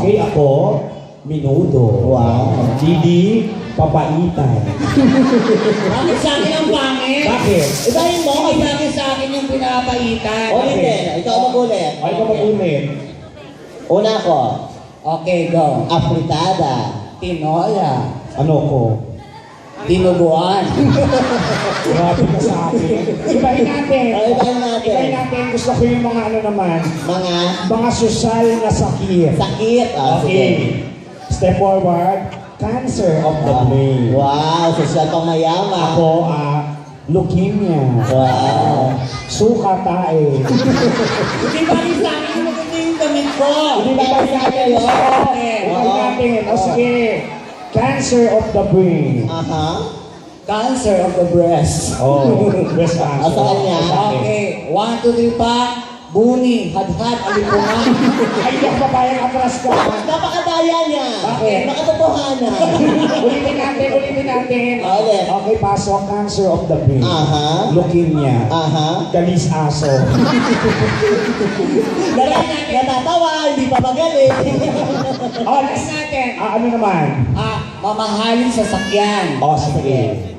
Okay, ako, minudo. Wow. Didi, papaitan. Bakit sa akin ang pangit? Bakit? Ibahin mo, kay bakit sa akin yung pinapaitan? Ulitin. Ikaw mag-ulit. Ay, ka mag-ulit. Una ko. Okay, go. Afritada. Tinola. Ano ko? Dinuguan. Grabe ka sa akin. Ibahin natin. Ibahin natin. Ibahin natin. Gusto ko yung mga ano naman. Mga Mga sosyal na sakit. sakit. Okay. Step forward. Cancer of the brain. Wow, sosyal pang mayaman. Ako, leukemia. Wow. Suka tae. Hindi ba rin sa akin yung maganda yung damit ko? Hindi ba ibahin natin? Ibahin natin. O sige. Cancer of the brain. Aha. Cancer of the breast. Oh, breast cancer. Sa kanya? Okay, 1, 2, 3 pa. Buni, hadhad, alipungan. Ay, hindi ako papayag atras ka. Napakadaya niya. Bakit? Nakatotohanan. Ulitin natin. Ulit. Okay, pasok. Cancer of the brain. Aha. Leukemia. Aha. Kalis aso. Natatawa, hindi pa magaling. Oh, Next natin. ano naman? Mamahalin sa sakyan. Oh, sige.